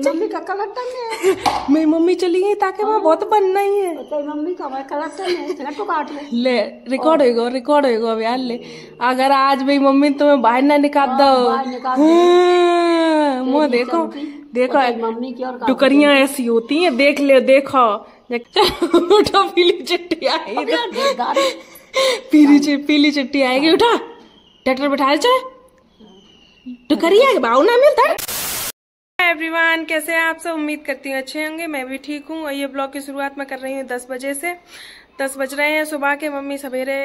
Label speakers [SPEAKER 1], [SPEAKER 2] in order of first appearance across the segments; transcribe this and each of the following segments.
[SPEAKER 1] Mummy का collector है।
[SPEAKER 2] मेरी मम्मी चली गई ताकि वहाँ बहुत बनना ही है।
[SPEAKER 1] तो मम्मी का कलेक्टर है, तो काट
[SPEAKER 2] ले रिकॉर्ड होएगा अब यार। ले अगर आज मेरी मम्मी तुम्हें बाहर ना निकाल दो, मुँह देखो
[SPEAKER 1] मम्मी की और
[SPEAKER 2] टुकड़ियाँ ऐसी होती हैं, देख ले देखो। उठो पीली चिट्ठी आएगी, पीली चिट्ठी आएगी। उठा ट्रैक्टर बैठा चले टुकड़िया बाऊ ना मिलता। एवरीवन, कैसे हैं आप सब? उम्मीद करती हूँ अच्छे होंगे। मैं भी ठीक हूँ। और ये ब्लॉग की शुरुआत मैं कर रही हूँ 10 बजे से। 10 बज रहे हैं सुबह के। मम्मी सवेरे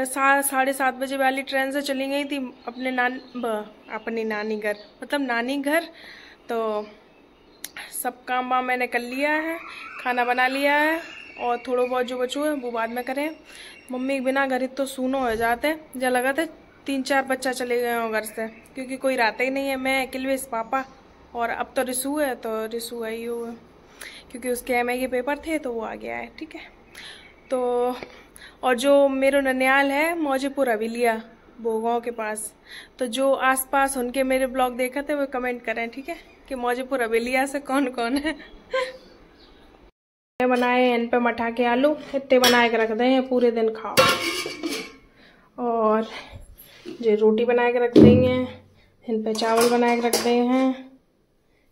[SPEAKER 2] 7:30 बजे वाली ट्रेन से चली गई थी अपनी नानी घर, मतलब नानी घर। तो सब काम वाम मैंने कर लिया है, खाना बना लिया है, और थोड़ा बहुत जो बचू है वो बाद में करें। मम्मी के बिना घर तो सूनो हो जाते, जब लगा थे 3-4 बच्चा चले गए हों घर से, क्योंकि कोई रहता ही नहीं है। मैं किलवेश पापा, और अब तो रिसू है, तो रिसू आई हुआ क्योंकि उसके MA के पेपर थे तो वो आ गया है। ठीक है, तो और जो मेरा ननियाल है मौजेपुर हवेलिया बोगांव के पास, तो जो आसपास उनके मेरे ब्लॉग देखे थे वो कमेंट करें, ठीक है, कि मौजेपुर हवेलिया से कौन कौन है। बनाए इन पे मठा के आलू इतने बना के रख दें, पूरे दिन खाओ। और जो रोटी बना के रख देंगे, इन पे चावल बना के रख दे हैं।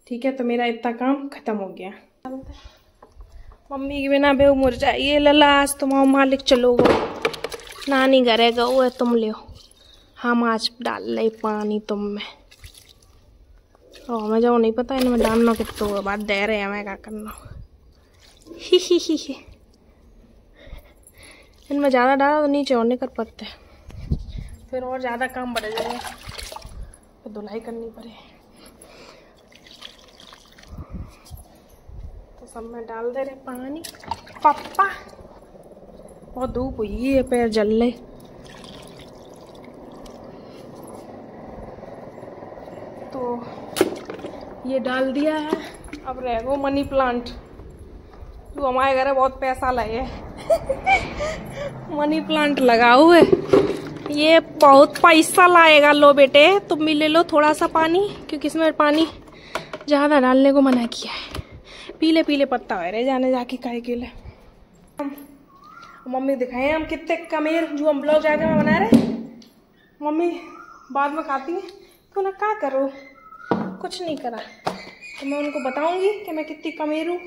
[SPEAKER 2] ठीक है, तो मेरा इतना काम खत्म हो गया। मम्मी के बिना बेहू मुरझाइए लला, आज तुम्हारा मालिक चलो गो, नानी घरे गो है, तुम ले हम आज डाल ले पानी तुम में। हमें जो नहीं पता इनमें डालना कितना बात दे रहे हैं, हमें क्या करना। ही इनमें ज़्यादा डाला तो नीचे और नहीं कर पाते, फिर और ज़्यादा काम बढ़ जाएगा, तो धुलाई करनी पड़े। तो सब में डाल दे रहे पानी। पापा बहुत धूप हुई है, पैर जल रहे। तो ये डाल दिया है। अब रह गो मनी प्लांट, जो हमारे घर बहुत पैसा लगे। मनी प्लांट लगाओ है, ये बहुत पैसा लाएगा। लो बेटे तुम भी ले लो थोड़ा सा पानी, क्योंकि इसमें पानी ज़्यादा डालने को मना किया है। पीले पीले पत्ता हो रहे जाने जाके काहे के लिए। मम्मी दिखाए हम कितने कमेर जो हम ब्लॉग जाके में बना रहे। मम्मी बाद में खाती है तो ना क्या करो, कुछ नहीं करा तो मैं उनको बताऊंगी कि मैं कितनी कमेर हूँ।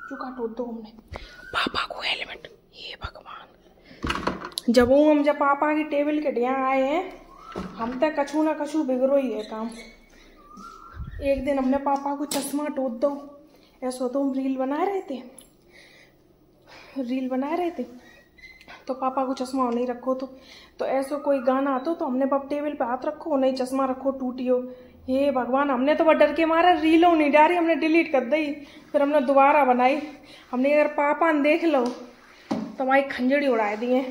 [SPEAKER 2] चुका टोट दो हमने पापा को हेलमेट। ये भगवान, जब पापा की टेबल के यहाँ आए हैं, हम तक कछू ना कछू बिगड़ो ही है काम। एक दिन हमने पापा को चश्मा टोट दो, ऐसा तो हम रील बना रहे थे तो पापा को चश्मा नहीं रखो, तो ऐसा कोई गाना आतो तो हमने बाप टेबल पे हाथ रखो, नहीं चश्मा रखो टूटियो। हे भगवान, हमने तो डर के मारा रीलों नहीं डाली, हमने डिलीट कर दी, फिर हमने दोबारा बनाई। हमने अगर पापा ने देख लो तो हमारी खंजड़ी उड़ा दिए,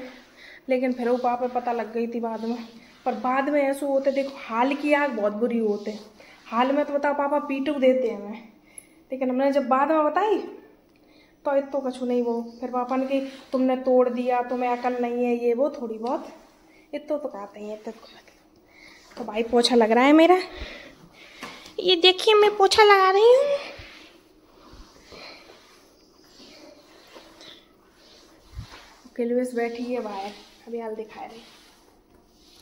[SPEAKER 2] लेकिन फिर वो पापा पता लग गई थी बाद में। पर बाद में ऐसे होते, देखो हाल की आग बहुत बुरी होते। हाल में तो बताओ पापा पीटू देते हैं हमें, लेकिन हमने जब बाद में बताई तो इतो कछु नहीं। वो फिर पापा ने कही तुमने तोड़ दिया, तुम्हें अकल नहीं है, ये वो थोड़ी बहुत इतो तो कहते हैं। तो भाई पोछा लग रहा है मेरा, ये देखिए मैं पोछा लगा रही हूँ। किलवेस बैठी है बाहर, अभी हाल दिखा रही।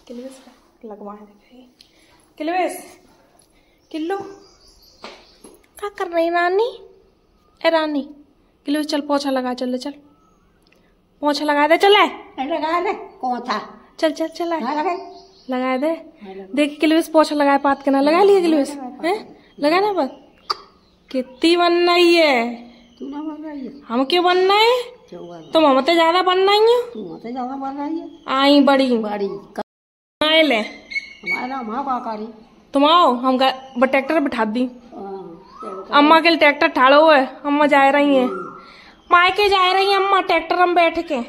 [SPEAKER 2] किलवेस लगवाए दिखाई। किलवेस किल्लू क्या कर रही रानी? ए रानी किलवेस चल पोछा लगा, चल पोछा लगा दे, चल
[SPEAKER 1] लगा दे कौन था,
[SPEAKER 2] चल लगा दे। देख किलवेस पोछा लगाए पात के ना लगा लिया किलवेस है, लगा ना बात। कितनी बनना ही है, हम क्यों बनना है? तुम हमते ज्यादा बनना ही है। आई बड़ी आए ले तुम आओ, हम ट्रैक्टर बिठा दी। अम्मा के लिए ट्रैक्टर ठाड़ो है, अम्मा जा रही हैं मायके जा रही हैं अम्मा, ट्रैक्टर हम बैठ के।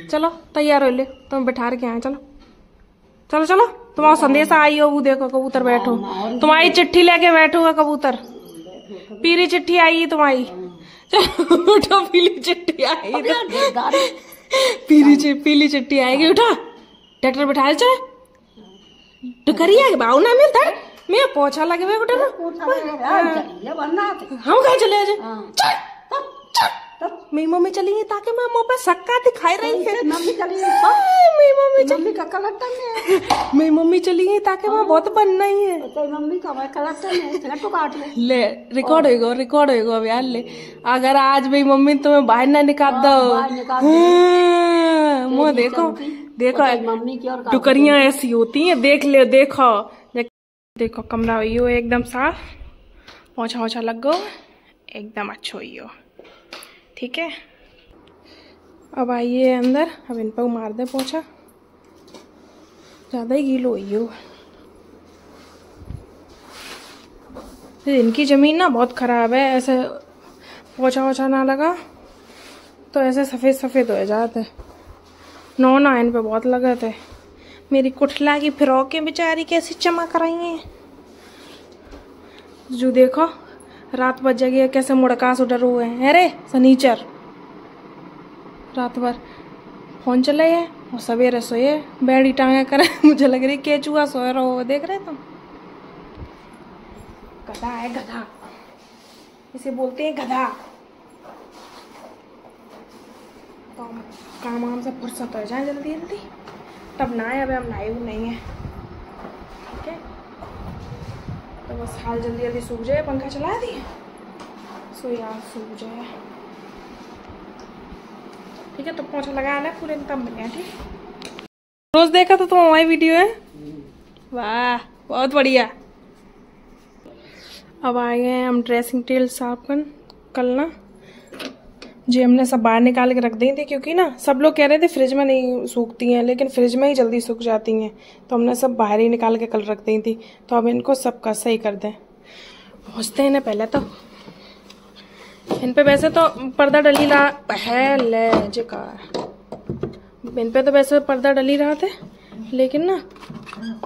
[SPEAKER 2] चलो तैयार हो ले, तुम बिठा के आए। चलो तुम्हारा संदेशा आई हो, वो देखो कबूतर बैठो, तुम्हारी चिट्ठी लेके बैठोगा कबूतर। पीली चिट्ठी आई है तुम्हारी, उठो पीली चिट्ठी आई, पीली चिट्ठी आएगी। उठा ट्रैक्टर बिठा चले टुकड़िया के बाऊ ना मिलता, मैं पोछा लगे हुए बेटा
[SPEAKER 1] कोठा में वरना
[SPEAKER 2] हम कहाँ चले आज
[SPEAKER 1] तब
[SPEAKER 2] मेरी मम्मी चली गई ताकि मैं मुँह पे सक्का दिखाई रही है।
[SPEAKER 1] मम्मी चली मम्मी का कलेक्टर में
[SPEAKER 2] मेरी मम्मी चली गई ताकि मैं बहुत बनना ही है।
[SPEAKER 1] तो मम्मी का कलेक्टर में सिगरेट तो काट ले
[SPEAKER 2] रिकॉर्ड होएगा अब यार ले। अगर आज मेरी मम्मी तुम्हें बाहर ना निकाल दो मुँह देखो
[SPEAKER 1] मम्मी की और
[SPEAKER 2] टुकरियां ऐसी होती हैं देख ले देखो कमरा हुई हो एकदम साफ पोछा वोछा लग गो एकदम अच्छा हुई हो ठीक है। अब आइए अंदर अब इन पर मार दे पोछा ज्यादा ही गीलो हुई हो। इनकी जमीन ना बहुत खराब है ऐसे पोछा वोछा ना लगा तो ऐसे सफेद सफेद हो जाते नौना इन पे बहुत लगे थे। मेरी कुठला की फ्रॉकें बेचारी कैसी चमक रही हैं जो देखो रात बज जाएगी कैसे मुड़कास उधर हुए हैं। अरे सनीचर रात भर फोन चले है और सवेरे सोए बैड़ी टांगे करे मुझे लग रही केचुआ सोए रहो देख रहे तुम। गधा है गधा इसे बोलते हैं गधा। तो काम वाम से फुर्सत हो जाए जल्दी जल्दी तब ना है। अभी हम नहाए हुए नहीं है ठीक है तो बस हाल जल्दी जल्दी सूख जाए पंखा चला दिए सो यार सूख जाए ठीक है। तो पोछा लगा ना पूरे तब मिले ठीक। रोज देखा तो हमारी वीडियो है वाह बहुत बढ़िया। अब आए गए हम ड्रेसिंग टेबल साफ कल ना जी हमने सब बाहर निकाल के रख दी थी क्योंकि ना सब लोग कह रहे थे फ्रिज में नहीं सूखती हैं लेकिन फ्रिज में ही जल्दी सूख जाती हैं तो हमने सब बाहर ही निकाल के कल रख दी थी। तो अब इनको सबका सही कर दें पहुँचते हैं ना पहले तो इन पे वैसे तो पर्दा डली रहा पहले का इन पे तो वैसे पर्दा डली रहा थे लेकिन ना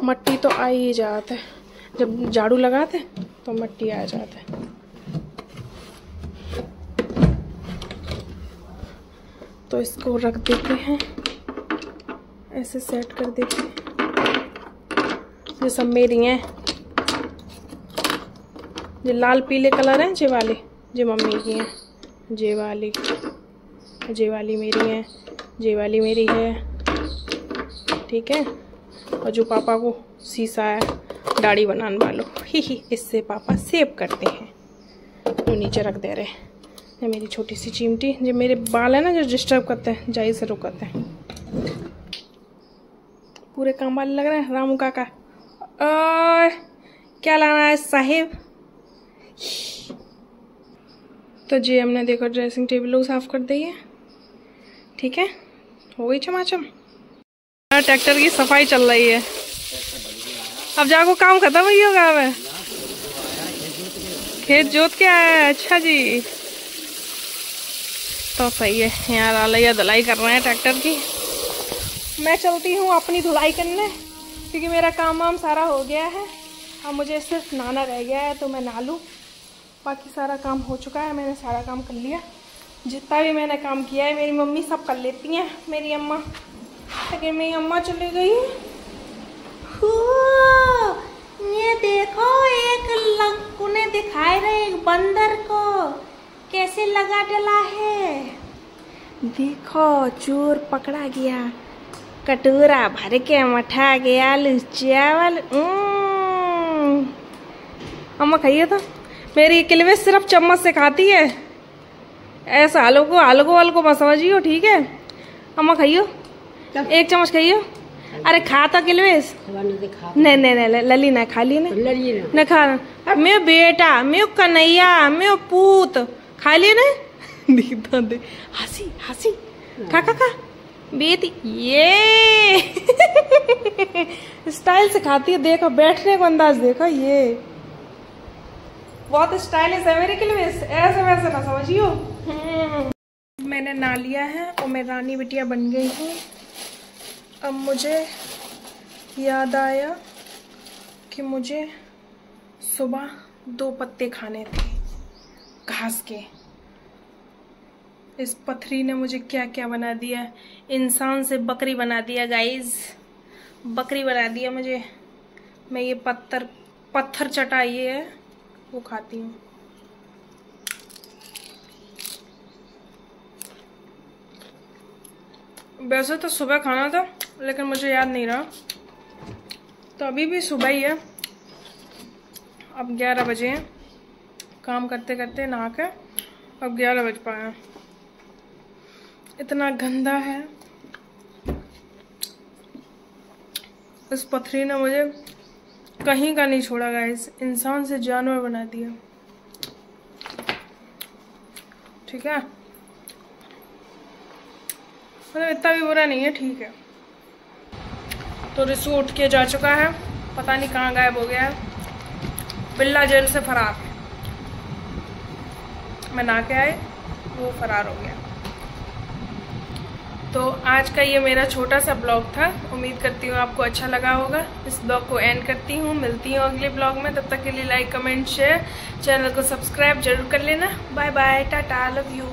[SPEAKER 2] मट्टी तो आ ही जाते जब झाड़ू लगाते तो मट्टी आ जाते। तो इसको रख देते हैं ऐसे सेट कर देते हैं। ये सब मेरी हैं ये लाल पीले कलर हैं जे वाले जे मम्मी की हैं जे वाली मेरी हैं जे वाली मेरी है ठीक है। और जो पापा को शीशा है दाढ़ी बनाने वालों ही इससे पापा सेव करते हैं वो नीचे रख दे रहे हैं। ये मेरी छोटी सी चिमटी जो मेरे बाल है ना जो डिस्टर्ब करते हैं जाई से रुकते हैं पूरे काम वाले लग रहे हैं रामू काका। और क्या लाना है साहिब। तो जी हमने देखो ड्रेसिंग टेबल साफ कर दी है ठीक है हो गई चमाचम। ट्रैक्टर की सफाई चल रही है अब जाको काम खत्म ही होगा। अब खेत जोत के आया है अच्छा जी तो सही है। यहाँ लालैया धुलाई कर रहे हैं ट्रैक्टर की। मैं चलती हूँ अपनी धुलाई करने क्योंकि मेरा काम वाम सारा हो गया है। अब मुझे सिर्फ नहाना रह गया है तो मैं नहा लूँ बाकी सारा काम हो चुका है। मैंने सारा काम कर लिया जितना भी मैंने काम किया है। मेरी मम्मी सब कर लेती हैं मेरी अम्मा लेकिन मेरी अम्मा चली गई। ये देखो एक लंकुने दिखाई रहे एक बंदर को कैसे लगा डला है। देखो चोर पकड़ा गया कटोरा भर के मठा गया आलू चावल। अम्मा खाइए तो मेरी किलवे सिर्फ चम्मच से खाती है ऐसा आलू को मत समझियो ठीक है। अम्मा खाइयो एक चम्मच खाइयो। अरे खा तो किलवेस नहीं लली ना खा ली ना खा मैं बेटा मैं कन्हैया मैं पूत खा लिए ना दिखता दे हंसी खा बेटी ये स्टाइल से खाती है। देखो बैठने को अंदाज देखो ये बहुत स्टाइलिश है मेरे के लिए ऐसे वैसे ना समझियो। मैंने ना लिया है और मैं रानी बिटिया बन गई हूँ। अब मुझे याद आया कि मुझे सुबह 2 पत्ते खाने थे घास के। इस पथरी ने मुझे क्या क्या बना दिया इंसान से बकरी बना दिया गाइस बकरी बना दिया मुझे। मैं ये पत्थर पत्थर चटाई है वो खाती हूँ। वैसे तो सुबह खाना था लेकिन मुझे याद नहीं रहा, तो अभी भी सुबह ही है। अब 11 बजे हैं, काम करते करते नहा के अब 11 बज पाया। इतना गंदा है, इस पथरी ने मुझे कहीं का नहीं छोड़ा गाइस, इंसान से जानवर बना दिया। ठीक है, मतलब इतना भी बुरा नहीं है, ठीक है। तो रिसू उठ के जा चुका है, पता नहीं कहाँ गायब हो गया है। बिल्ला जेल से फरार, मैं ना के आए वो फरार हो गया। तो आज का ये मेरा छोटा सा ब्लॉग था, उम्मीद करती हूँ आपको अच्छा लगा होगा। इस ब्लॉग को एंड करती हूँ, मिलती हूँ अगले ब्लॉग में। तब तक के लिए लाइक कमेंट शेयर, चैनल को सब्सक्राइब जरूर कर लेना। Bye bye, tata, love you.